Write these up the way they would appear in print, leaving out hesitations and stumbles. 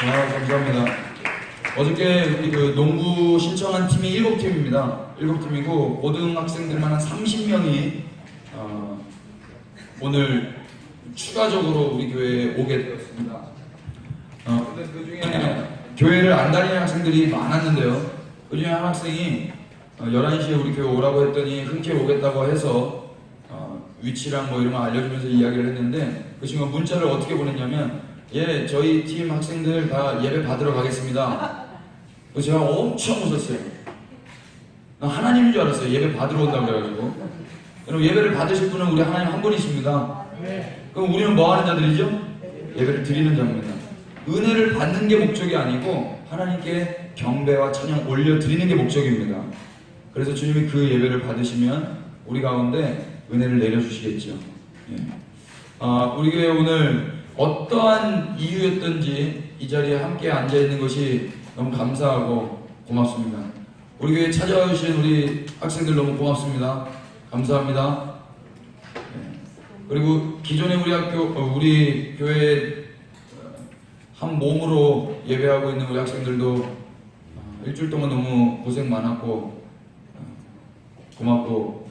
감사합니다. 어저께 우리 그 농구 신청한 팀이 7팀입니다. 7팀이고 고등학생들만 한 30명이 오늘 추가적으로 우리 교회에 오게 되었습니다. 근데 그 중에 교회를 안 다니는 학생들이 많았는데요. 그 중에 한 학생이 11시에 우리 교회 오라고 했더니 흔쾌히 오겠다고 해서 위치랑 뭐 이런 거 알려주면서 이야기를 했는데 그 친구가 문자를 어떻게 보냈냐면 예, 저희 팀 학생들 다 예배 받으러 가겠습니다. 그래서 제가 엄청 웃었어요. 나 하나님인 줄 알았어요. 예배 받으러 온다고 그래가지고. 여러분 예배를 받으실 분은 우리 하나님 한 분이십니다. 그럼 우리는 뭐 하는 자들이죠? 예배를 드리는 자입니다. 은혜를 받는 게 목적이 아니고 하나님께 경배와 찬양 올려드리는 게 목적입니다. 그래서 주님이 그 예배를 받으시면 우리 가운데 은혜를 내려주시겠죠. 예. 우리 교회 오늘 어떠한 이유였든지 이 자리에 함께 앉아있는 것이 너무 감사하고 고맙습니다. 우리 교회에 찾아와 주신 우리 학생들 너무 고맙습니다. 감사합니다. 예. 그리고 기존에 우리 교회에 한 몸으로 예배하고 있는 우리 학생들도 일주일 동안 너무 고생 많았고 고맙고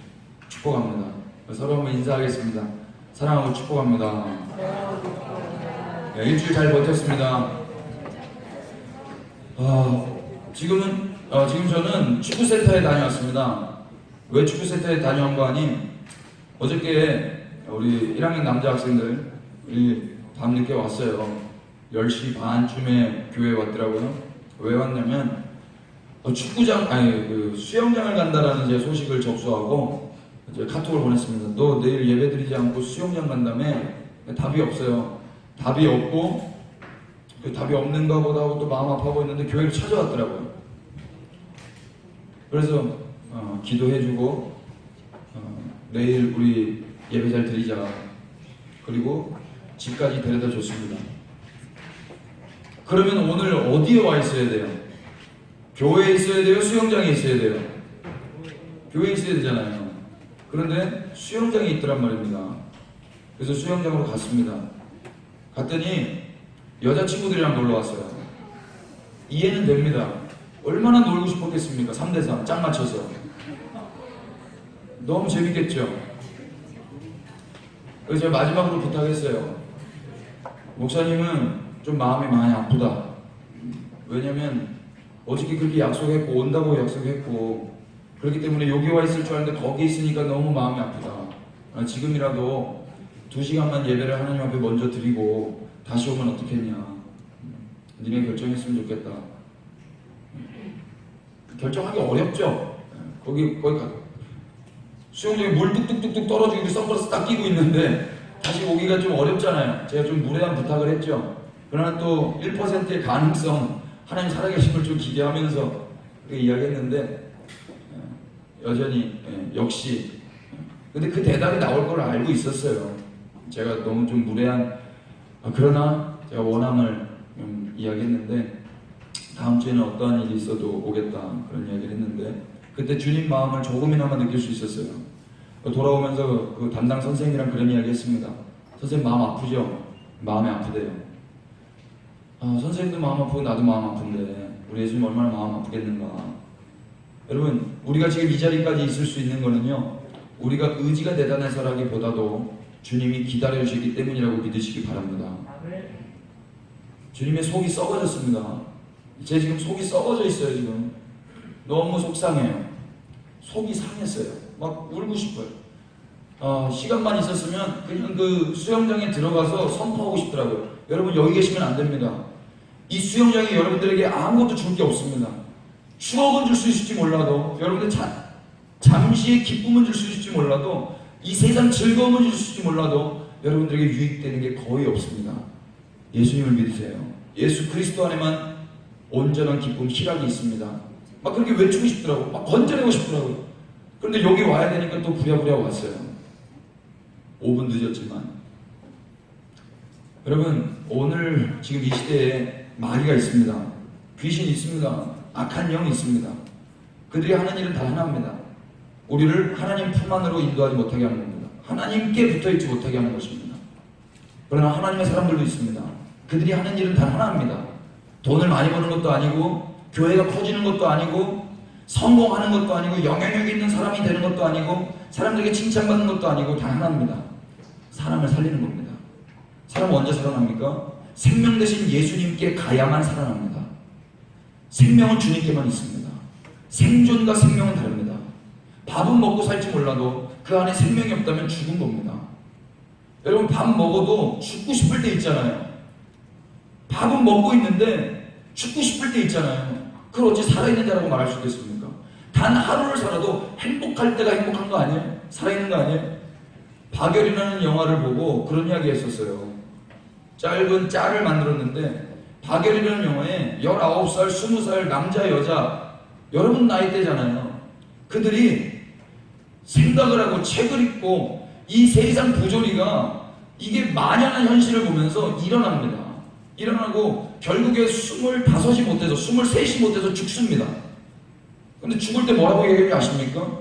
축복합니다. 서로 한번 인사하겠습니다. 사랑하고 축복합니다. 네, 일주일 잘 버텼습니다. 지금 저는 축구센터에 다녀왔습니다. 왜 축구센터에 다녀온 거 아니? 어저께 우리 1학년 남자 학생들이 밤늦게 왔어요. 10시 반쯤에 교회에 왔더라고요. 왜 왔냐면 수영장을 간다라는 제 소식을 접수하고 이제 카톡을 보냈습니다. 너 내일 예배 드리지 않고 수영장 간다며? 답이 없어요. 답이 없고 그 답이 없는가 보다 하고 또 마음 아파하고 있는데 교회를 찾아왔더라고요. 그래서 기도해주고 내일 우리 예배 잘 드리자. 그리고 집까지 데려다 줬습니다. 그러면 오늘 어디에 와 있어야 돼요? 교회에 있어야 돼요? 수영장에 있어야 돼요? 교회에 있어야 되잖아요. 그런데 수영장에 있더란 말입니다. 그래서 수영장으로 갔습니다. 갔더니 여자친구들이랑 놀러 왔어요. 이해는 됩니다. 얼마나 놀고 싶었겠습니까? 3대3 짝 맞춰서. 너무 재밌겠죠? 그래서 제가 마지막으로 부탁했어요. 목사님은 좀 마음이 많이 아프다. 왜냐면 어저께 그렇게 약속했고 온다고 약속했고 그렇기 때문에 여기 와 있을 줄 알았는데 거기 있으니까 너무 마음이 아프다. 지금이라도 2시간만 예배를 하나님 앞에 먼저 드리고 다시 오면 어떻겠냐. 니네 결정했으면 좋겠다. 결정하기 어렵죠. 거기 수영장에 물 뚝뚝뚝뚝 떨어지고 선글라스 딱 끼고 있는데 다시 오기가 좀 어렵잖아요. 제가 좀 무례한 부탁을 했죠. 그러나 또 1%의 가능성, 하나님 살아계심을 좀 기대하면서 그렇게 이야기했는데 여전히 역시 근데 그 대답이 나올 걸 알고 있었어요. 제가 너무 좀 무례한 그러나 제가 원함을 이야기했는데 다음 주에는 어떠한 일이 있어도 오겠다 그런 이야기를 했는데 그때 주님 마음을 조금이나마 느낄 수 있었어요. 돌아오면서 그 담당 선생님이랑 그런 이야기 했습니다. 선생님 마음 아프죠? 마음이 아프대요. 선생님도 마음 아프고 나도 마음 아픈데 우리 예수님 얼마나 마음 아프겠는가. 여러분 우리가 지금 이 자리까지 있을 수 있는 거는요 우리가 의지가 대단해서라기보다도 주님이 기다려주시기 때문이라고 믿으시기 바랍니다. 주님의 속이 썩어졌습니다. 제 지금 속이 썩어져 있어요. 지금 너무 속상해요. 속이 상했어요. 막 울고 싶어요. 시간만 있었으면 그냥 그 수영장에 들어가서 선포하고 싶더라고요. 여러분 여기 계시면 안 됩니다. 이 수영장이 여러분들에게 아무것도 줄 게 없습니다. 추억은 줄 수 있을지 몰라도 여러분들 잠시의 기쁨은 줄 수 있을지 몰라도 이 세상 즐거움은 줄 수 있을지 몰라도 여러분들에게 유익되는 게 거의 없습니다. 예수님을 믿으세요. 예수 그리스도 안에만 온전한 기쁨, 희락이 있습니다. 막 그렇게 외치고 싶더라고요. 막 건져내고 싶더라고요. 그런데 여기 와야 되니까 또 부랴부랴 왔어요. 5분 늦었지만 여러분 오늘 지금 이 시대에 마귀가 있습니다. 귀신이 있습니다. 악한 영이 있습니다. 그들이 하는 일은 다 하나입니다. 우리를 하나님 품 안으로 인도하지 못하게 하는 겁니다. 하나님께 붙어있지 못하게 하는 것입니다. 그러나 하나님의 사람들도 있습니다. 그들이 하는 일은 단 하나입니다. 돈을 많이 버는 것도 아니고 교회가 커지는 것도 아니고 성공하는 것도 아니고 영향력 있는 사람이 되는 것도 아니고 사람들에게 칭찬받는 것도 아니고 단 하나입니다. 사람을 살리는 겁니다. 사람은 언제 살아납니까? 생명 대신 예수님께 가야만 살아납니다. 생명은 주님께만 있습니다. 생존과 생명은 다릅니다. 밥은 먹고 살지 몰라도 그 안에 생명이 없다면 죽은 겁니다. 여러분, 밥 먹어도 죽고 싶을 때 있잖아요. 밥은 먹고 있는데 죽고 싶을 때 있잖아요. 그걸 어찌 살아있는 자라고 말할 수 있겠습니까? 단 하루를 살아도 행복할 때가 행복한 거 아니에요? 살아있는 거 아니에요? 박열이라는 영화를 보고 그런 이야기 했었어요. 짧은 짤을 만들었는데 박열이라는 영화에 19살, 20살 남자, 여자 여러분 나이대잖아요. 그들이 생각을 하고 책을 읽고 이 세상 부조리가 이게 만연한 현실을 보면서 일어납니다. 일어나고 결국에 25이 못돼서 23이 못돼서 죽습니다. 근데 죽을 때 뭐라고 얘기했는지 아십니까?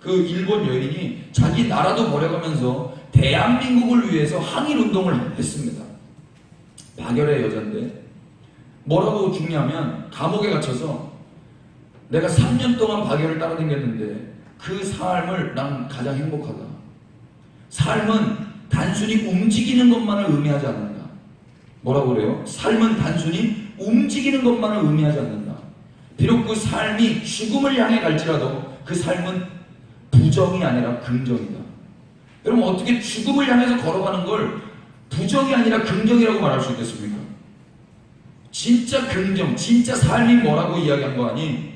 그 일본 여인이 자기 나라도 버려가면서 대한민국을 위해서 항일운동을 했습니다. 박열의 여잔데 뭐라고 죽냐면 감옥에 갇혀서 내가 3년 동안 박열을 따라다녔는데 그 삶을 난 가장 행복하다. 삶은 단순히 움직이는 것만을 의미하지 않는다. 뭐라고 그래요? 삶은 단순히 움직이는 것만을 의미하지 않는다. 비록 그 삶이 죽음을 향해 갈지라도 그 삶은 부정이 아니라 긍정이다. 여러분, 어떻게 죽음을 향해서 걸어가는 걸 부정이 아니라 긍정이라고 말할 수 있겠습니까? 진짜 긍정, 진짜 삶이 뭐라고 이야기한 거 아니?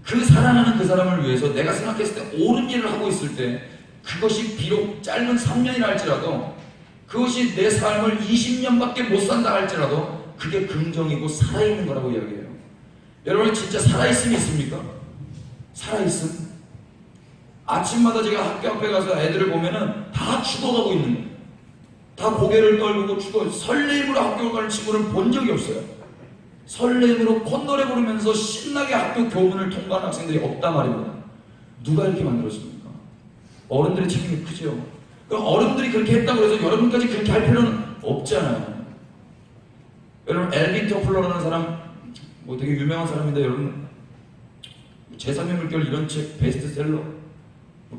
그 살아나는 그 사람을 위해서 내가 생각했을 때 옳은 일을 하고 있을 때 그것이 비록 짧은 3년이라 할지라도 그것이 내 삶을 20년밖에 못 산다 할지라도 그게 긍정이고 살아있는 거라고 이야기해요. 여러분, 진짜 살아있음이 있습니까? 살아있음? 아침마다 제가 학교 앞에 가서 애들을 보면은 다 죽어가고 있는 거예요. 다 고개를 떨구고 죽어. 설레임으로 학교 가는 친구를 본 적이 없어요. 설레임으로 콧노래 부르면서 신나게 학교 교문을 통과하는 학생들이 없단 말입니다. 누가 이렇게 만들었습니까? 어른들의 책임이 크죠. 그럼 어른들이 그렇게 했다고 해서 여러분까지 그렇게 할 필요는 없잖아요. 여러분, 엘빈 토플러라는 사람, 뭐 되게 유명한 사람인데, 여러분 제3의 물결 이런 책 베스트셀러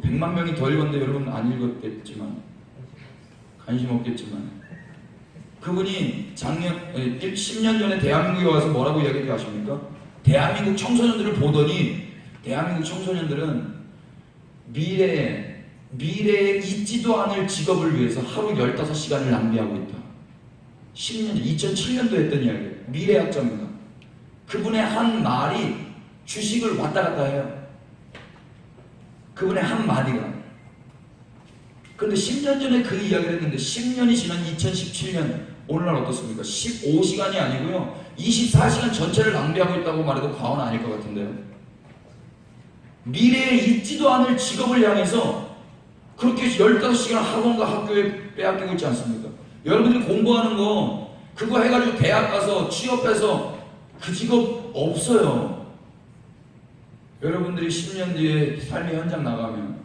100만 명이 더 읽었는데 여러분 안 읽었겠지만, 관심 없겠지만, 그분이 작년 10년 전에 대한민국에 와서 뭐라고 이야기했는지 아십니까? 대한민국 청소년들을 보더니 대한민국 청소년들은 미래에 있지도 않을 직업을 위해서 하루 15시간을 낭비하고 있다. 10년 전, 2007년도 했던 이야기예요. 미래학자입니다. 그분의 한 말이 주식을 왔다 갔다 해요. 그분의 한 마디가. 그런데 10년 전에 그 이야기를 했는데 10년이 지난 2017년 오늘날 어떻습니까? 15시간이 아니고요 24시간 전체를 낭비하고 있다고 말해도 과언은 아닐 것 같은데요. 미래에 있지도 않을 직업을 향해서 그렇게 15시간 학원과 학교에 빼앗기고 있지 않습니까? 여러분들이 공부하는 거 그거 해가지고 대학 가서 취업해서 그 직업 없어요. 여러분들이 10년 뒤에 삶의 현장 나가면,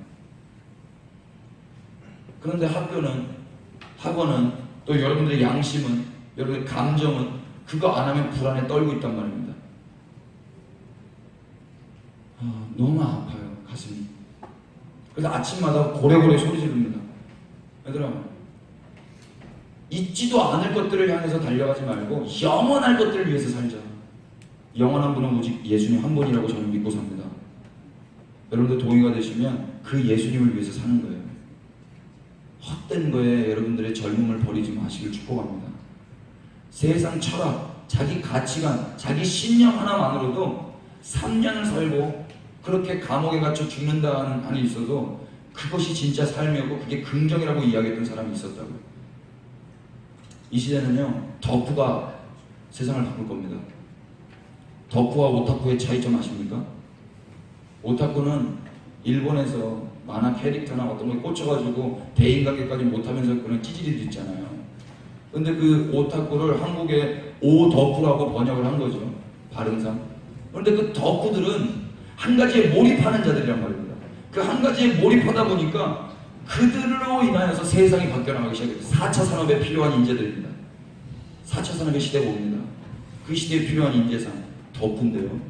그런데 학원은 또 여러분들의 양심은, 여러분의 감정은 그거 안 하면 불안에 떨고 있단 말입니다. 너무 아파요, 가슴이. 그래서 아침마다 고래고래 소리 지릅니다. 얘들아, 있지도 않을 것들을 향해서 달려가지 말고 영원할 것들을 위해서 살자. 영원한 분은 오직 예수님 한 분이라고 저는 믿고 삽니다. 여러분들 동의가 되시면 그 예수님을 위해서 사는 거예요. 헛된 거에 여러분들의 젊음을 버리지 마시길 축복합니다. 세상 철학, 자기 가치관, 자기 신념 하나만으로도 3년을 살고 그렇게 감옥에 갇혀 죽는다는 한이 있어도 그것이 진짜 삶이었고 그게 긍정이라고 이야기했던 사람이 있었다고요. 이 시대는요, 덕후가 세상을 바꿀 겁니다. 덕후와 오타쿠의 차이점 아십니까? 오타쿠는 일본에서 만화 캐릭터나 어떤 거에 꽂혀가지고 대인관계까지 못하면서 그런 찌질이들 있잖아요. 근데 그 오타쿠를 한국에 오덕후라고 번역을 한 거죠, 발음상. 그런데 그 덕후들은 한 가지에 몰입하는 자들이란 말입니다. 그 한 가지에 몰입하다 보니까 그들로 인하여서 세상이 바뀌어나가기 시작했어요. 4차 산업에 필요한 인재들입니다. 4차 산업의 시대가 옵니다. 그 시대에 필요한 인재상 덕후인데요.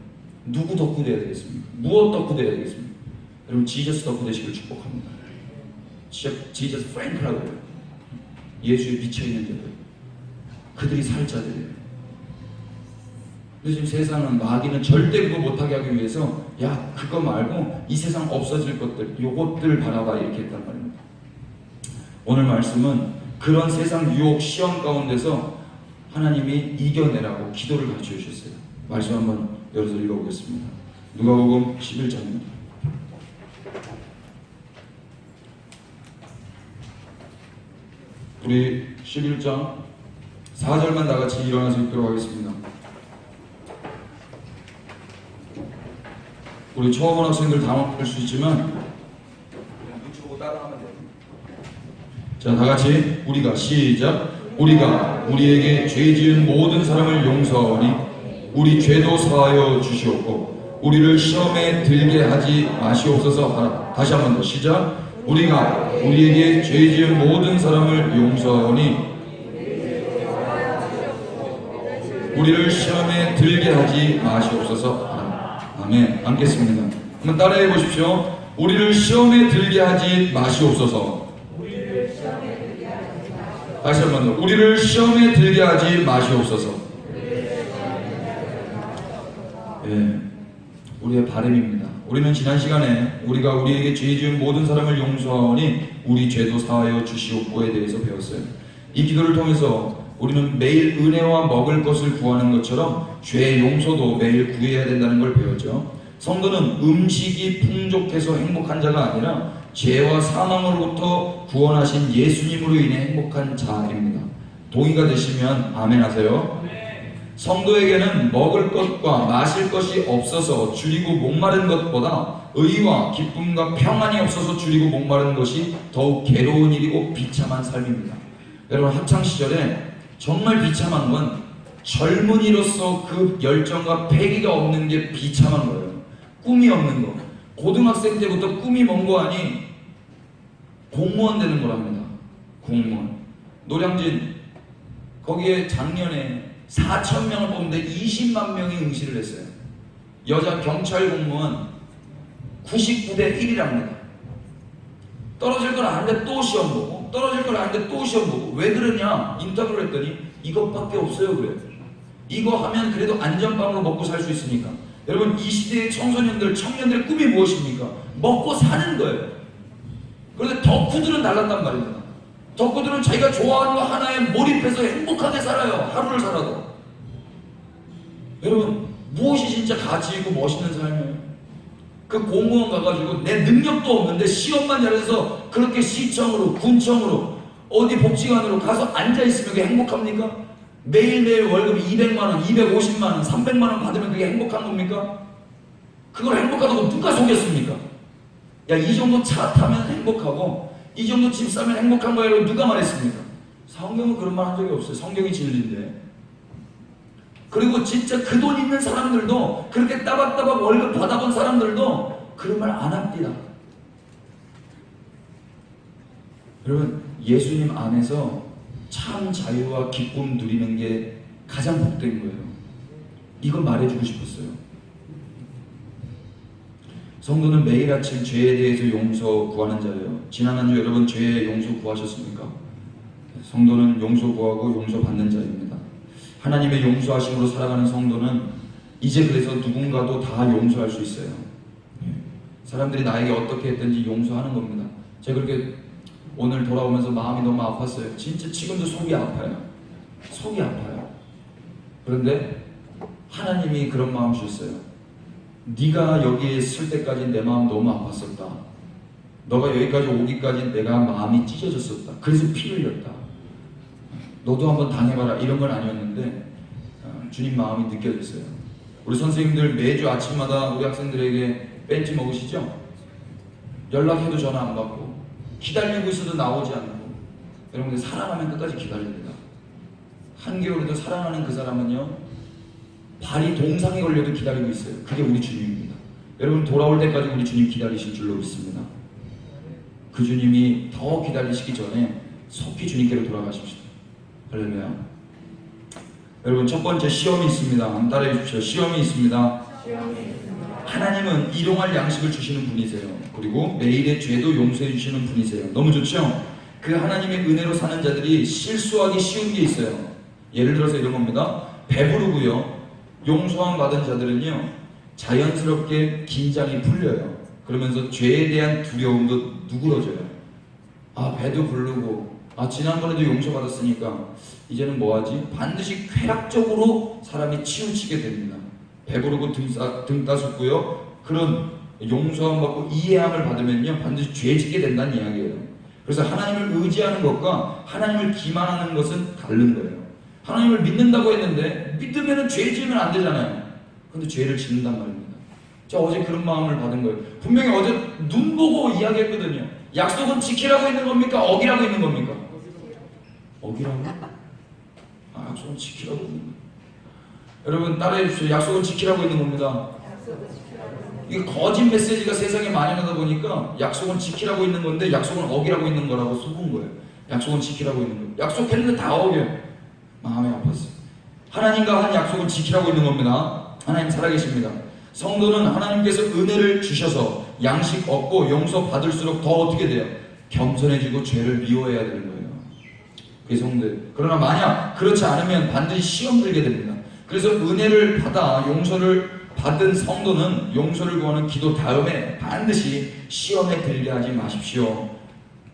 누구 덕후 돼야 되겠습니까? 무엇 덕후 돼야 되겠습니까? 여러분 지저스 덕후 되시길 축복합니다. 지저스 프랭크라고 해요. 예수에 미쳐있는 자들, 그들이 살 자들이에요. 그래서 지금 세상은 마귀는 절대 그거 못하게 하기 위해서 야 그거 말고 이 세상 없어질 것들 요것들 바라봐 이렇게 했단 말입니다. 오늘 말씀은 그런 세상 유혹 시험 가운데서 하나님이 이겨내라고 기도를 가르쳐 주셨어요. 말씀 한번 열어서 읽어보겠습니다. 누가복음 11장입니다. 우리 11장 4절만 다같이 일어나서 읽도록 하겠습니다. 우리 처음 온 학생들 당황할 수 있지만 그냥 눈치 보고 따라하면 돼요. 자, 다같이 우리가 시작. 우리가 우리에게 죄 지은 모든 사람을 용서하오니 우리 죄도 사하여 주시옵고 우리를 시험에 들게 하지 마시옵소서 하라. 다시 한 번 더 시작. 우리가 우리에게 죄 지은 모든 사람을 용서하오니 우리를 시험에 들게 하지 마시옵소서 하라. 아멘. 앉겠습니다. 한번 따라해 보십시오. 우리를 시험에 들게 하지 마시옵소서. 다시 한 번 더. 우리를 시험에 들게 하지 마시옵소서. 예, 우리의 바람입니다. 우리는 지난 시간에 우리가 우리에게 죄 지은 모든 사람을 용서하오니 우리 죄도 사하여 주시옵고에 대해서 배웠어요. 이 기도를 통해서 우리는 매일 은혜와 먹을 것을 구하는 것처럼 죄 용서도 매일 구해야 된다는 걸 배웠죠. 성도는 음식이 풍족해서 행복한 자가 아니라 죄와 사망으로부터 구원하신 예수님으로 인해 행복한 자입니다. 동의가 되시면 아멘 하세요. 성도에게는 먹을 것과 마실 것이 없어서 줄이고 목마른 것보다 의와 기쁨과 평안이 없어서 줄이고 목마른 것이 더욱 괴로운 일이고 비참한 삶입니다. 여러분 학창시절에 정말 비참한 건 젊은이로서 그 열정과 패기가 없는 게 비참한 거예요. 꿈이 없는 거. 고등학생 때부터 꿈이 뭔 거 아니? 공무원 되는 거랍니다. 공무원. 노량진 거기에 작년에 4,000명을 뽑는데 20만 명이 응시를 했어요. 여자 경찰 공무원 99대 1이랍니다. 떨어질 걸 아는데 또 시험 보고 떨어질 걸 아는데 또 시험 보고. 왜 그러냐? 인터뷰를 했더니 이것밖에 없어요 그래요. 이거 하면 그래도 안전빵으로 먹고 살 수 있으니까. 여러분 이 시대의 청소년들, 청년들의 꿈이 무엇입니까? 먹고 사는 거예요. 그런데 덕후들은 달랐단 말입니다. 덕후들은 자기가 좋아하는 거 하나에 몰입해서 행복하게 살아요. 하루를 살아도. 여러분 무엇이 진짜 가치 있고 멋있는 삶이에요? 그 공무원 가가지고 내 능력도 없는데 시험만 잘해서 그렇게 시청으로 군청으로 어디 복지관으로 가서 앉아있으면 그게 행복합니까? 매일매일 월급 200만원, 250만원, 300만원 받으면 그게 행복한 겁니까? 그걸 행복하다고 누가 속였습니까? 야, 이 정도 차 타면 행복하고 이 정도 집 사면 행복한 거예요. 누가 말했습니까? 성경은 그런 말 한 적이 없어요. 성경이 진리인데. 그리고 진짜 그 돈 있는 사람들도, 그렇게 따박따박 월급 받아본 사람들도 그런 말 안 합니다. 여러분 예수님 안에서 참 자유와 기쁨 누리는 게 가장 복된 거예요. 이거 말해주고 싶었어요. 성도는 매일 아침 죄에 대해서 용서 구하는 자예요. 지난 한 주 여러분 죄의 용서 구하셨습니까? 성도는 용서 구하고 용서 받는 자입니다. 하나님의 용서하심으로 살아가는 성도는 이제 그래서 누군가도 다 용서할 수 있어요. 사람들이 나에게 어떻게 했든지 용서하는 겁니다. 제가 그렇게 오늘 돌아오면서 마음이 너무 아팠어요. 진짜 지금도 속이 아파요. 속이 아파요. 그런데 하나님이 그런 마음 주셨어요. 네가 여기에 있을 때까지 내 마음 너무 아팠었다. 너가 여기까지 오기까지 내가 마음이 찢어졌었다. 그래서 피 흘렸다. 너도 한번 당해봐라. 이런 건 아니었는데 주님 마음이 느껴졌어요. 우리 선생님들 매주 아침마다 우리 학생들에게 벤치 먹으시죠? 연락해도 전화 안 받고 기다리고 있어도 나오지 않고. 여러분들 사랑하면 끝까지 기다립니다. 한겨울에도 사랑하는 그 사람은요 발이 동상에 걸려도 기다리고 있어요. 그게 우리 주님입니다. 여러분 돌아올 때까지 우리 주님 기다리실 줄로 믿습니다. 그 주님이 더 기다리시기 전에 속히 주님께로 돌아가십시오. 할렐루야. 여러분, 첫 번째 시험이 있습니다. 한번 따라해 주십시오. 시험이 있습니다. 하나님은 일용할 양식을 주시는 분이세요. 그리고 매일의 죄도 용서해 주시는 분이세요. 너무 좋죠? 그 하나님의 은혜로 사는 자들이 실수하기 쉬운 게 있어요. 예를 들어서 이런 겁니다. 배부르고요, 용서함 받은 자들은요, 자연스럽게 긴장이 풀려요. 그러면서 죄에 대한 두려움도 누그러져요. 아, 배도 부르고, 아, 지난번에도 용서받았으니까 이제는 뭐하지? 반드시 쾌락적으로 사람이 치우치게 됩니다. 배부르고 등 따숩고요, 그런 용서함 받고 이해함을 받으면요, 반드시 죄 짓게 된다는 이야기예요. 그래서 하나님을 의지하는 것과 하나님을 기만하는 것은 다른 거예요. 하나님을 믿는다고 했는데 믿으면 죄 지으면 안 되잖아요. 근데 죄를 짓는단 말입니다. 제가 어제 그런 마음을 받은 거예요. 분명히 어제 눈 보고 이야기했거든요. 약속은 지키라고 있는 겁니까? 어기라고 있는 겁니까? 어기라고? 아, 약속은 지키라고 있는 거예요. 여러분, 따라해 주십시오. 약속은 지키라고 있는 겁니다. 이게 거짓 메시지가 세상에 많이 나다 보니까 약속은 지키라고 있는 건데 약속은 어기라고 있는 거라고 속은 거예요. 약속은 지키라고 있는 거예요. 약속했는데 다 어겨요. 마음이 아팠어요. 하나님과 한 약속은 지키라고 있는 겁니다. 하나님 살아계십니다. 성도는 하나님께서 은혜를 주셔서 양식 얻고 용서 받을수록 더 어떻게 돼요? 겸손해지고 죄를 미워해야 되는 거예요. 그게 성도예요. 그러나 만약 그렇지 않으면 반드시 시험 들게 됩니다. 그래서 은혜를 받아 용서를 받은 성도는 용서를 구하는 기도 다음에 반드시 시험에 들게 하지 마십시오.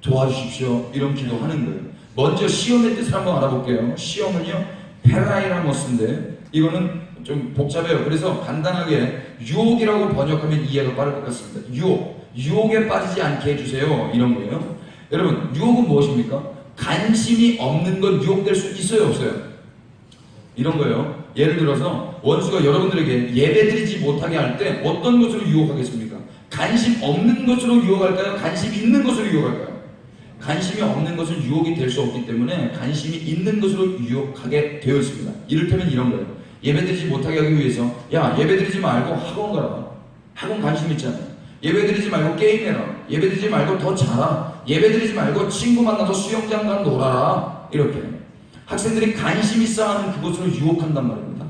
도와주십시오. 이런 기도하는 거예요. 먼저 시험의 뜻을 한번 알아볼게요. 시험은요, 페라이라모스인데 이거는 좀 복잡해요. 그래서 간단하게 유혹이라고 번역하면 이해가 빠를 것 같습니다. 유혹에 빠지지 않게 해주세요. 이런 거예요. 여러분, 유혹은 무엇입니까? 관심이 없는 건 유혹될 수 있어요, 없어요? 이런 거예요. 예를 들어서 원수가 여러분들에게 예배드리지 못하게 할 때 어떤 것으로 유혹하겠습니까? 관심 없는 것으로 유혹할까요? 관심 있는 것으로 유혹할까요? 관심이 없는 것은 유혹이 될 수 없기 때문에 관심이 있는 것으로 유혹하게 되어 있습니다. 이를테면 이런 거예요. 예배드리지 못하게 하기 위해서, 야, 예배드리지 말고 학원 가라. 학원 관심 있잖아. 예배드리지 말고 게임해라. 예배드리지 말고 더 자라. 예배드리지 말고 친구 만나서 수영장 가 놀아라. 이렇게 학생들이 관심 있어 하는 그것으로 유혹한단 말입니다.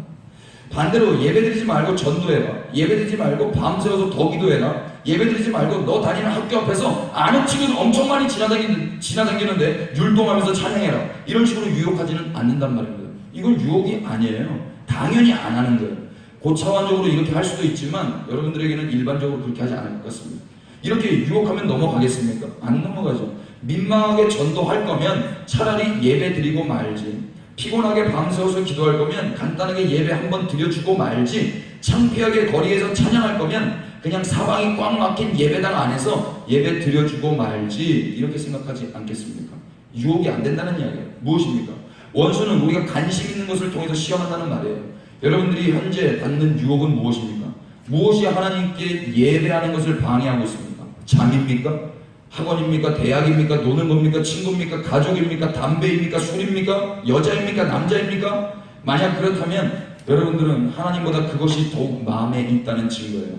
반대로 예배드리지 말고 전도해라. 예배드리지 말고 밤새워서 더 기도해라. 예배드리지 말고 너 다니는 학교 앞에서 아는 친구들 엄청 많이 지나다니는데 율동하면서 찬양해라. 이런 식으로 유혹하지는 않는단 말입니다. 이건 유혹이 아니에요. 당연히 안 하는 거예요. 고차원적으로 이렇게 할 수도 있지만 여러분들에게는 일반적으로 그렇게 하지 않을 것 같습니다. 이렇게 유혹하면 넘어가겠습니까? 안 넘어가죠. 민망하게 전도할 거면 차라리 예배 드리고 말지, 피곤하게 밤새워서 기도할 거면 간단하게 예배 한번 드려주고 말지, 창피하게 거리에서 찬양할 거면 그냥 사방이 꽉 막힌 예배당 안에서 예배 드려주고 말지, 이렇게 생각하지 않겠습니까? 유혹이 안 된다는 이야기예요. 무엇입니까? 원수는 우리가 관심 있는 것을 통해서 시험한다는 말이에요. 여러분들이 현재 받는 유혹은 무엇입니까? 무엇이 하나님께 예배하는 것을 방해하고 있습니까? 잠입니까? 학원입니까? 대학입니까? 노는 겁니까? 친구입니까? 가족입니까? 담배입니까? 술입니까? 여자입니까? 남자입니까? 만약 그렇다면 여러분들은 하나님보다 그것이 더욱 마음에 있다는 증거예요.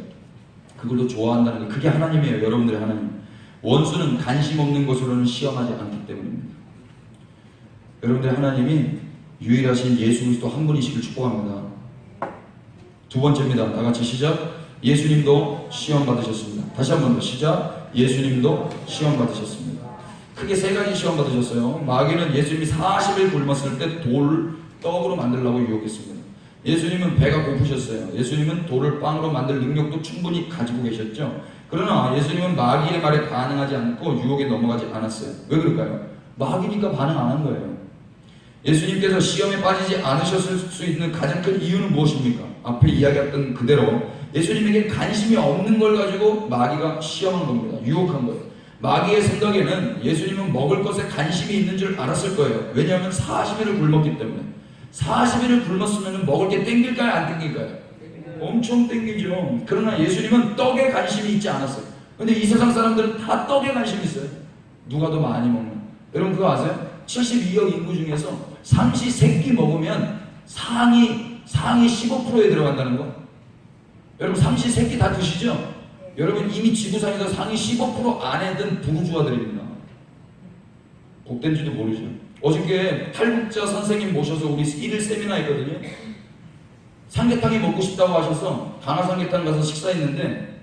그걸 더 좋아한다는 거. 그게 하나님이에요. 여러분들의 하나님. 원수는 관심 없는 것으로는 시험하지 않기 때문입니다. 여러분들의 하나님이 유일하신 예수 그리스도 한 분이시길 축복합니다. 두 번째입니다. 다 같이 시작. 예수님도 시험 받으셨습니다. 다시 한 번 더 시작. 예수님도 시험 받으셨습니다. 크게 세 가지 시험 받으셨어요. 마귀는 예수님이 40일 굶었을 때 돌 떡으로 만들려고 유혹했습니다. 예수님은 배가 고프셨어요. 예수님은 돌을 빵으로 만들 능력도 충분히 가지고 계셨죠. 그러나 예수님은 마귀의 말에 반응하지 않고 유혹에 넘어가지 않았어요. 왜 그럴까요? 마귀니까 반응 안 한 거예요. 예수님께서 시험에 빠지지 않으셨을 수 있는 가장 큰 이유는 무엇입니까? 앞에 이야기했던 그대로 예수님에게 관심이 없는 걸 가지고 마귀가 시험한 겁니다. 유혹한 거예요. 마귀의 생각에는 예수님은 먹을 것에 관심이 있는 줄 알았을 거예요. 왜냐하면 40일을 굶었기 때문에. 40일을 굶었으면 먹을 게 땡길까요? 안 땡길까요? 엄청 땡기죠. 그러나 예수님은 떡에 관심이 있지 않았어요. 근데 이 세상 사람들은 다 떡에 관심이 있어요. 누가 더 많이 먹는. 여러분 그거 아세요? 72억 인구 중에서 삼시 세끼 먹으면 상위 15%에 들어간다는 거. 여러분 삼시 세끼 다 드시죠? 여러분 이미 지구상에서 상위 15% 안에 든 부르주아들입니다. 복된지도 모르죠. 어저께 탈북자 선생님 모셔서 우리 1일 세미나 했거든요. 삼계탕이 먹고 싶다고 하셔서 강화 삼계탕 가서 식사했는데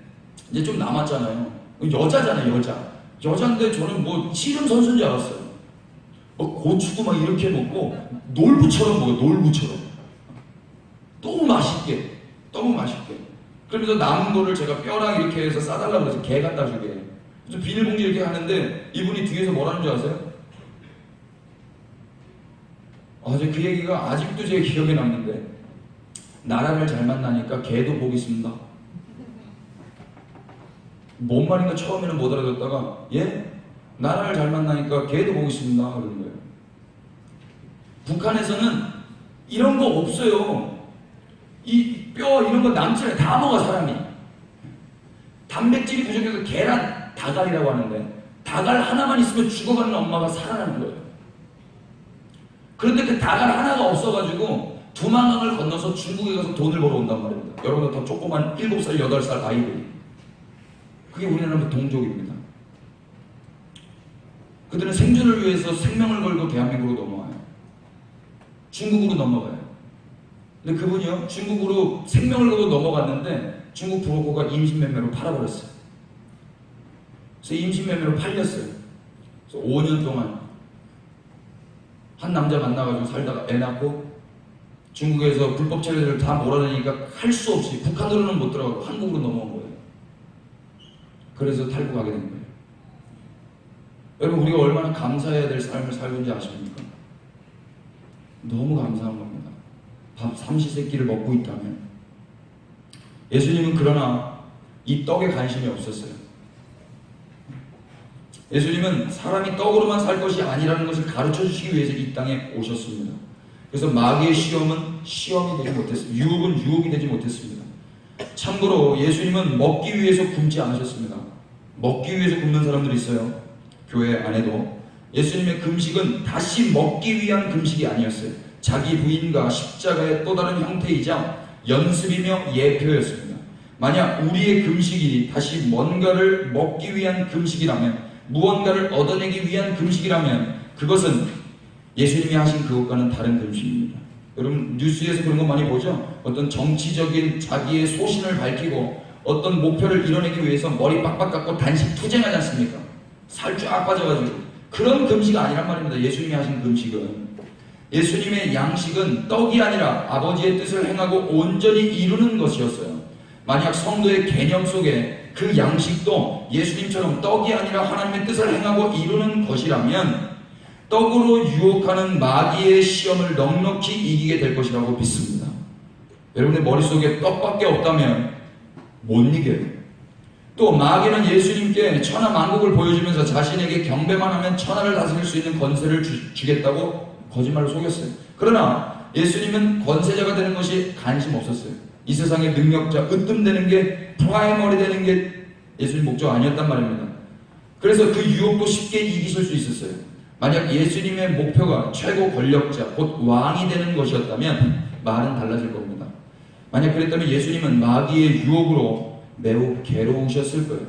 이제 좀 남았잖아요. 여자잖아요, 여자인데 저는 뭐 씨름 선수인 줄 알았어요. 뭐 고추도 막 이렇게 먹고 놀부처럼 먹어요. 놀부처럼 너무 맛있게. 그러면서 남은 거를 제가 뼈랑 이렇게 해서 싸달라고 그래서 게 갖다 주게. 그래서 비닐봉지 이렇게 하는데 이분이 뒤에서 뭐라는 줄 아세요? 어제 그 얘기가 아직도 제 기억에 남는데, 나라를 잘 만나니까 개도 복 있습니다. 뭔 말인가 처음에는 못 알아듣다가 예? 나라를 잘 만나니까 개도 복 있습니다 그러는 거예요. 북한에서는 이런 거 없어요. 이 뼈 이런 거 남지 않아요. 다 먹어 사람이. 단백질이 부족해서 계란 다갈이라고 하는데 다갈 하나만 있으면 죽어가는 엄마가 살아나는 거예요. 그런데 그 다갈 하나가 없어가지고 두만강을 건너서 중국에 가서 돈을 벌어온단 말입니다. 여러분들 더 조그만 7살, 8살 아이들이. 그게 우리나라 동족입니다. 그들은 생존을 위해서 생명을 걸고 대한민국으로 넘어와요. 중국으로 넘어가요. 근데 그분이요, 중국으로 생명을 걸고 넘어갔는데 중국 부호가 임신매매로 팔아버렸어요. 그래서 임신매매로 팔렸어요. 그래서 5년 동안 한 남자 만나가지고 살다가 애 낳고 중국에서 불법 체류들을 다 몰아내니까 할 수 없이 북한으로는 못 들어가고 한국으로 넘어온 거예요. 그래서 탈북하게 된 거예요. 여러분, 우리가 얼마나 감사해야 될 삶을 살고 있는지 아십니까? 너무 감사한 겁니다. 밥 삼시세끼를 먹고 있다면. 예수님은 그러나 이 떡에 관심이 없었어요. 예수님은 사람이 떡으로만 살 것이 아니라는 것을 가르쳐 주시기 위해서 이 땅에 오셨습니다. 그래서 마귀의 시험은 시험이 되지 못했습니다. 유혹은 유혹이 되지 못했습니다. 참고로 예수님은 먹기 위해서 굶지 않으셨습니다. 먹기 위해서 굶는 사람들이 있어요. 교회 안에도. 예수님의 금식은 다시 먹기 위한 금식이 아니었어요. 자기 부인과 십자가의 또 다른 형태이자 연습이며 예표였습니다. 만약 우리의 금식이 다시 뭔가를 먹기 위한 금식이라면, 무언가를 얻어내기 위한 금식이라면 그것은 예수님이 하신 그것과는 다른 금식입니다. 여러분, 뉴스에서 그런 거 많이 보죠? 어떤 정치적인 자기의 소신을 밝히고 어떤 목표를 이뤄내기 위해서 머리 빡빡 깎고 단식 투쟁하지 않습니까? 살 쫙 빠져가지고. 그런 금식이 아니란 말입니다. 예수님이 하신 금식은. 예수님의 양식은 떡이 아니라 아버지의 뜻을 행하고 온전히 이루는 것이었어요. 만약 성도의 개념 속에 그 양식도 예수님처럼 떡이 아니라 하나님의 뜻을 행하고 이루는 것이라면 떡으로 유혹하는 마귀의 시험을 넉넉히 이기게 될 것이라고 믿습니다. 여러분의 머릿속에 떡밖에 없다면 못 이겨요. 또 마귀는 예수님께 천하 만국을 보여주면서 자신에게 경배만 하면 천하를 다스릴 수 있는 권세를 주겠다고 거짓말로 속였어요. 그러나 예수님은 권세자가 되는 것이 관심 없었어요. 이 세상의 능력자, 으뜸되는 게, 프라이머리 되는 게 예수님 목적 아니었단 말입니다. 그래서 그 유혹도 쉽게 이기실 수 있었어요. 만약 예수님의 목표가 최고 권력자, 곧 왕이 되는 것이었다면 말은 달라질 겁니다. 만약 그랬다면 예수님은 마귀의 유혹으로 매우 괴로우셨을 거예요.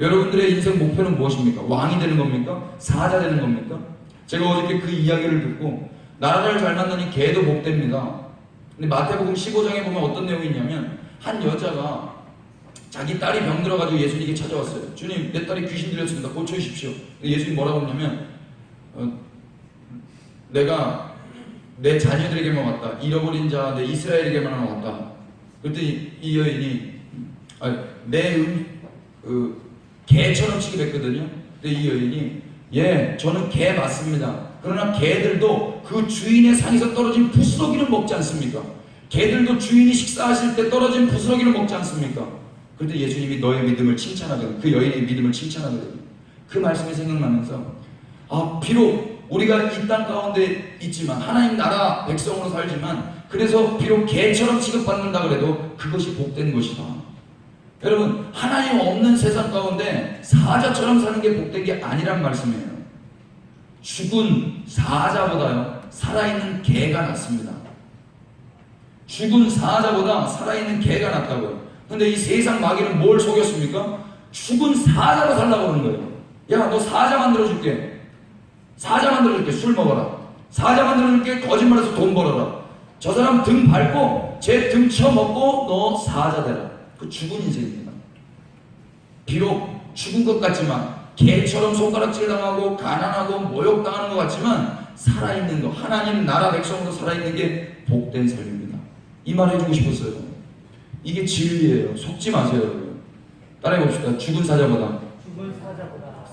여러분들의 인생 목표는 무엇입니까? 왕이 되는 겁니까? 사자 되는 겁니까? 제가 어저께 그 이야기를 듣고 나라를 잘 만나니 개도 복됩니다. 근데 마태복음 15장에 보면 어떤 내용이 있냐면 한 여자가 자기 딸이 병들어가지고 예수님께 찾아왔어요. 주님, 내 딸이 귀신 들렸습니다. 고쳐주십시오. 예수님 뭐라고 했냐면 내가 내 자녀들에게만 왔다. 잃어버린 자 내 이스라엘에게만 왔다. 그랬더니 이 여인이 개처럼 취급했거든요. 근데 이 여인이 예, 저는 개 맞습니다. 그러나 개들도 그 주인의 상에서 떨어진 부스러기를 먹지 않습니까? 개들도 주인이 식사하실 때 떨어진 부스러기를 먹지 않습니까? 그런데 예수님이 너의 믿음을 칭찬하거든요. 그 여인의 믿음을 칭찬하거든요. 그 말씀이 생각나면서 비록 우리가 이 땅 가운데 있지만 하나님 나라 백성으로 살지만 그래서 비록 개처럼 취급받는다 그래도 그것이 복된 것이다. 여러분, 하나님 없는 세상 가운데 사자처럼 사는 게 복된 게 아니란 말씀이에요. 죽은 사자보다요 살아있는 개가 낫습니다. 죽은 사자보다 살아있는 개가 낫다고요. 근데 이 세상 마귀는 뭘 속였습니까? 죽은 사자로 살라고 그러는 거예요. 야, 너 사자 만들어줄게. 사자 만들어줄게. 술 먹어라. 사자 만들어줄게. 거짓말해서 돈 벌어라. 저 사람 등 밟고 제 등 쳐먹고 너 사자 되라. 그 죽은 인생입니다. 비록 죽은 것 같지만 개처럼 손가락질 당하고 가난하고 모욕당하는 것 같지만 살아있는 거, 하나님 나라 백성으로 살아있는 게 복된 삶입니다. 이 말 해주고 싶었어요. 이게 진리예요. 속지 마세요, 여러분. 따라해봅시다. 죽은 사자보다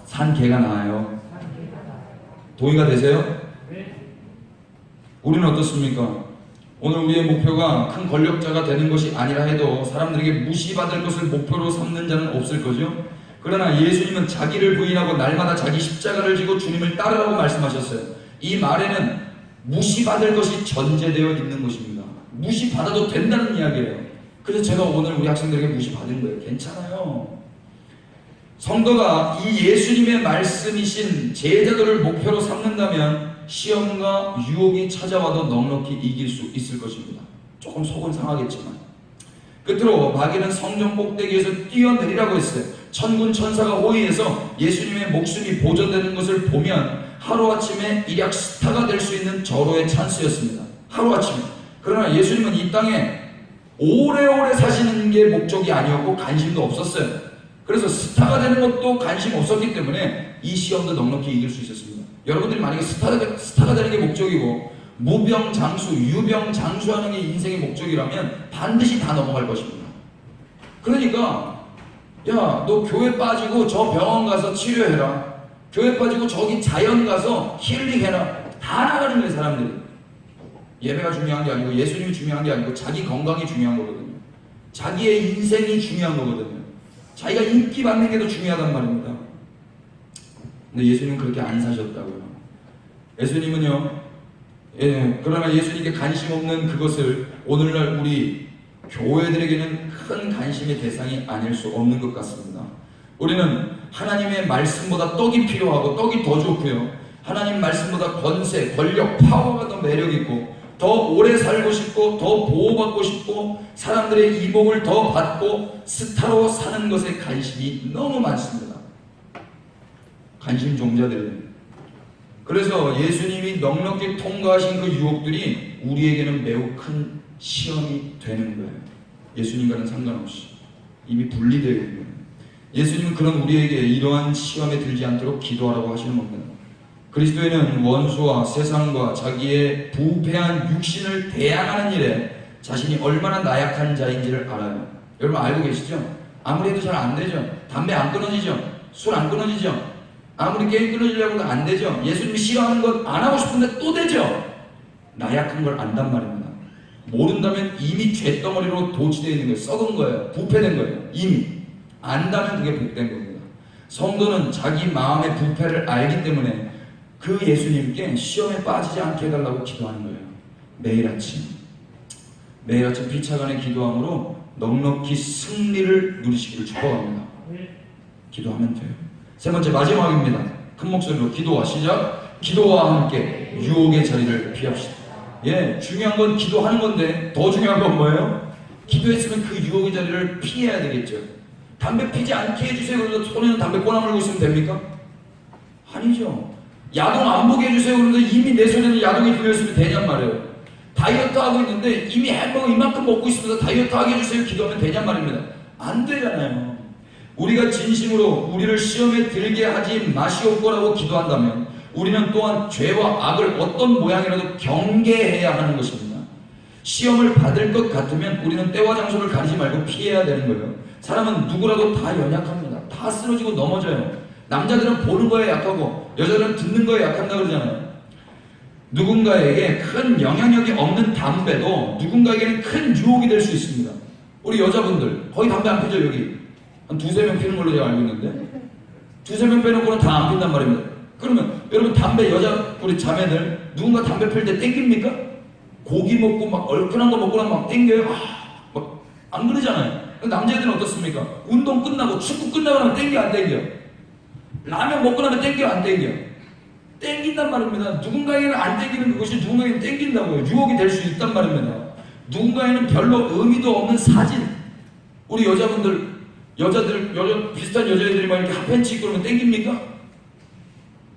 산 개가 나아요. 동의가 되세요? 우리는 어떻습니까? 오늘 우리의 목표가 큰 권력자가 되는 것이 아니라 해도 사람들에게 무시받을 것을 목표로 삼는 자는 없을 거죠. 그러나 예수님은 자기를 부인하고 날마다 자기 십자가를 지고 주님을 따르라고 말씀하셨어요. 이 말에는 무시받을 것이 전제되어 있는 것입니다. 무시받아도 된다는 이야기예요. 그래서 제가 오늘 우리 학생들에게 무시받은 거예요. 괜찮아요. 성도가 이 예수님의 말씀이신 제자도를 목표로 삼는다면 시험과 유혹이 찾아와도 넉넉히 이길 수 있을 것입니다. 조금 속은 상하겠지만. 끝으로 마귀는 성전 꼭대기에서 뛰어내리라고 했어요. 천군 천사가 호위해서 예수님의 목숨이 보존되는 것을 보면 하루아침에 일약 스타가 될 수 있는 절호의 찬스였습니다. 하루아침에. 그러나 예수님은 이 땅에 오래오래 사시는 게 목적이 아니었고 관심도 없었어요. 그래서 스타가 되는 것도 관심 없었기 때문에 이 시험도 넉넉히 이길 수 있었습니다. 여러분들이 만약에 스타가 되는 게 목적이고 무병장수, 유병장수하는 게 인생의 목적이라면 반드시 다 넘어갈 것입니다. 그러니까 야, 너 교회 빠지고 저 병원 가서 치료해라. 교회 빠지고 저기 자연 가서 힐링해라. 다 나가는 거예요, 사람들이. 예배가 중요한 게 아니고 예수님이 중요한 게 아니고 자기 건강이 중요한 거거든요. 자기의 인생이 중요한 거거든요. 자기가 인기 받는 게 더 중요하단 말입니다. 근데 예수님은 그렇게 안 사셨다고요. 예수님은요, 그러나 예수님께 관심 없는 그것을 오늘날 우리 교회들에게는 큰 관심의 대상이 아닐 수 없는 것 같습니다. 우리는 하나님의 말씀보다 떡이 필요하고 떡이 더 좋고요. 하나님 말씀보다 권세, 권력, 파워가 더 매력있고 더 오래 살고 싶고 더 보호받고 싶고 사람들의 이목을 더 받고 스타로 사는 것에 관심이 너무 많습니다. 관심 종자들. 그래서 예수님이 넉넉히 통과하신 그 유혹들이 우리에게는 매우 큰 시험이 되는 거예요. 예수님과는 상관없이 이미 분리되어 있는 거예요. 예수님은 그런 우리에게 이러한 시험에 들지 않도록 기도하라고 하시는 겁니다. 그리스도인은 원수와 세상과 자기의 부패한 육신을 대항하는 일에 자신이 얼마나 나약한 자인지를 알아요. 여러분 알고 계시죠? 아무리 해도 잘 안 되죠. 담배 안 끊어지죠. 술 안 끊어지죠. 아무리 게임 끊어지려고 해도 안 되죠. 예수님이 싫어하는 것 안 하고 싶은데 또 되죠. 나약한 걸 안단 말입니다. 모른다면 이미 쇳덩어리로 도취되어 있는 거예요. 썩은 거예요. 부패된 거예요. 이미. 안다면 그게 복된 겁니다. 성도는 자기 마음의 부패를 알기 때문에 그 예수님께 시험에 빠지지 않게 해달라고 기도하는 거예요. 매일 아침 피차간에 기도함으로 넉넉히 승리를 누리시기를 축복합니다. 기도하면 돼요. 세 번째 마지막입니다. 큰 목소리로 기도와 시작. 기도와 함께 유혹의 자리를 피합시다. 예, 중요한 건 기도하는 건데 더 중요한 건 뭐예요? 기도했으면 그 유혹의 자리를 피해야 되겠죠. 담배 피지 않게 해주세요. 그래서 손에는 담배 꼬나물고 있으면 됩니까? 아니죠. 야동 안 보게 해주세요. 그런데 이미 내 손에는 야동이 들려있으면 되냔 말이에요. 다이어트 하고 있는데 이미 햄버거 이만큼 먹고 있으면서 다이어트 하게 해주세요. 기도하면 되냔 말입니다. 안 되잖아요. 우리가 진심으로 우리를 시험에 들게 하지 마시옵고라고 기도한다면 우리는 또한 죄와 악을 어떤 모양이라도 경계해야 하는 것입니다. 시험을 받을 것 같으면 우리는 때와 장소를 가리지 말고 피해야 되는 거예요. 사람은 누구라도 다 연약합니다. 다 쓰러지고 넘어져요. 남자들은 보는 거에 약하고 여자들은 듣는 거에 약한다 그러잖아요. 누군가에게 큰 영향력이 없는 담배도 누군가에게는 큰 유혹이 될 수 있습니다. 우리 여자분들 거의 담배 안 피죠. 여기 한 두세 명 피는 걸로 제가 알고 있는데 두세 명 빼놓고는 다 안 핀단 말입니다. 그러면 여러분 담배 여자 우리 자매들 누군가 담배 필 때 땡깁니까? 고기 먹고 막 얼큰한 거 먹고 나면 막 땡겨요. 막 안 그러잖아요. 남자애들은 어떻습니까? 운동 끝나고 축구 끝나고 나면 땡겨 안 땡겨? 라면 먹고 나면 땡겨 안 땡겨? 땡긴단 말입니다. 누군가에게는 안 땡기는 그것이 누군가에게는 땡긴다고요. 유혹이 될 수 있단 말입니다. 누군가에는 별로 의미도 없는 사진. 우리 여자분들 비슷한 여자애들이 막 이렇게 핫팬츠 입고 그러면 땡깁니까?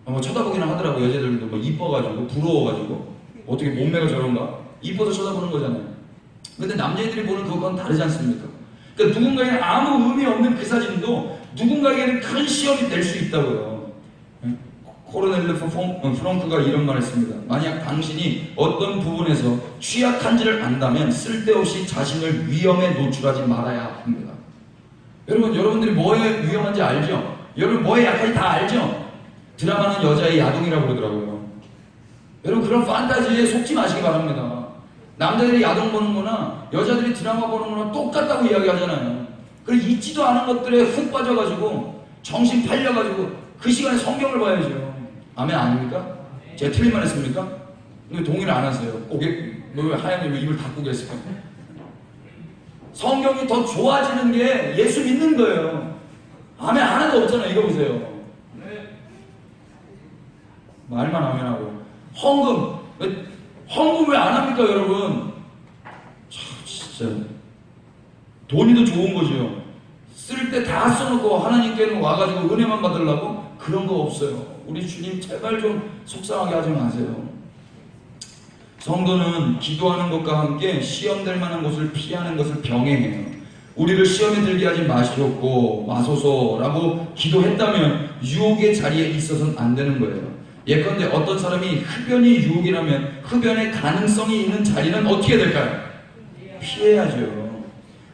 뭐 쳐다보기는 하더라고. 여자들도 뭐 이뻐가지고 부러워가지고 어떻게 몸매가 저런가? 이뻐서 쳐다보는 거잖아요. 근데 남자애들이 보는 그건 다르지 않습니까? 그러니까 누군가에게는 아무 의미 없는 그 사진도 누군가에게는 큰 시험이 될 수 있다고요. 코르넬르 프랑크가 이런 말을 했습니다. 만약 당신이 어떤 부분에서 취약한지를 안다면 쓸데없이 자신을 위험에 노출하지 말아야 합니다. 여러분, 여러분들이 뭐에 위험한지 알죠? 여러분 뭐에 약한지 다 알죠? 드라마는 여자의 야동이라고 그러더라고요. 여러분 그런 판타지에 속지 마시기 바랍니다. 남자들이 야동 보는 거나 여자들이 드라마 보는 거나 똑같다고 이야기하잖아요. 그리고 잊지도 않은 것들에 훅 빠져가지고 정신 팔려가지고 그 시간에 성경을 봐야죠. 아멘 아닙니까? 제가 틀린 말 했습니까? 왜 동의를 안 하세요? 고개, 왜 하얀님 왜 입을 닫고 계세요? 성경이 더 좋아지는 게 예수 믿는 거예요. 아멘 하나도 없잖아요. 이거 보세요. 말만 아멘 하고. 헌금 왜 안 합니까, 여러분? 진짜. 돈이 더 좋은 거죠. 쓸 때 다 써놓고 하나님께는 와가지고 은혜만 받으려고? 그런 거 없어요. 우리 주님 제발 좀 속상하게 하지 마세요. 성도는 기도하는 것과 함께 시험될 만한 곳을 피하는 것을 병행해요. 우리를 시험에 들게 하지 마소서라고 기도했다면 유혹의 자리에 있어서는 안 되는 거예요. 예컨대 어떤 사람이 흡연이 유혹이라면 흡연의 가능성이 있는 자리는 어떻게 될까요? 피해야죠.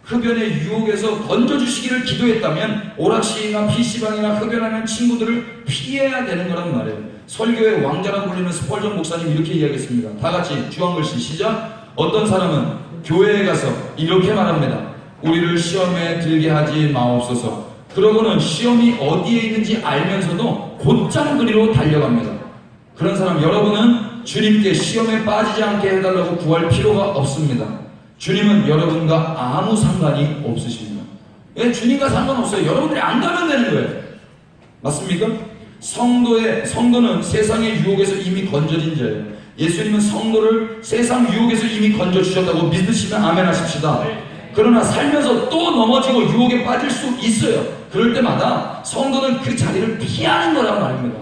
흡연의 유혹에서 건져주시기를 기도했다면 오락실이나 PC방이나 흡연하는 친구들을 피해야 되는 거란 말이에요. 설교의 왕자라고 불리는 스펄전 목사님 이렇게 이야기했습니다. 다 같이 주한글씨 시작. 어떤 사람은 교회에 가서 이렇게 말합니다. 우리를 시험에 들게 하지 마옵소서. 그러고는 시험이 어디에 있는지 알면서도 곧장 그리로 달려갑니다. 그런 사람 여러분은 주님께 시험에 빠지지 않게 해달라고 구할 필요가 없습니다. 주님은 여러분과 아무 상관이 없으십니다. 예, 주님과 상관없어요. 여러분들이 안 가면 되는 거예요. 맞습니까? 성도는 세상의 유혹에서 이미 건져진 자예요. 예수님은 성도를 세상 유혹에서 이미 건져주셨다고 믿으시면 아멘 하십시다. 그러나 살면서 또 넘어지고 유혹에 빠질 수 있어요. 그럴 때마다 성도는 그 자리를 피하는 거란 말입니다.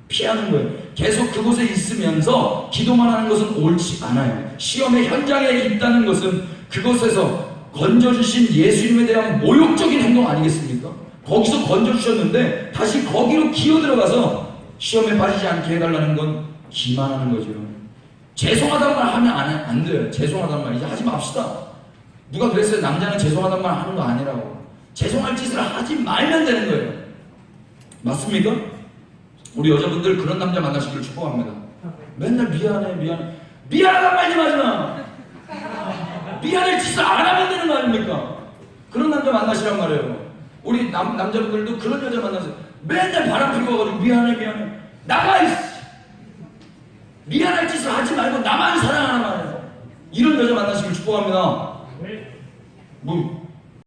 피하는 거예요. 계속 그곳에 있으면서 기도만 하는 것은 옳지 않아요. 시험의 현장에 있다는 것은 그곳에서 건져주신 예수님에 대한 모욕적인 행동 아니겠습니까? 거기서 건져주셨는데 다시 거기로 기어들어가서 시험에 빠지지 않게 해달라는 건 기만하는 거죠. 죄송하다는 말 하면 안 돼요. 죄송하다는 말 이제 하지 맙시다. 누가 그랬어요? 남자는 죄송하다는 말 하는 거 아니라고. 죄송할 짓을 하지 말면 되는 거예요. 맞습니까? 우리 여자분들 그런 남자 만나시기를 축복합니다. 맨날 미안하단 말 좀 하지 마. 미안할 짓을 안 하면 되는 거 아닙니까? 그런 남자 만나시란 말이에요. 우리 남자분들도 그런 여자 만나세요. 맨날 바람 피고 와가지고 미안해 나가 있어. 미안할 짓을 하지 말고 나만 사랑하란 말이에요. 이런 여자 만나시길 축복합니다.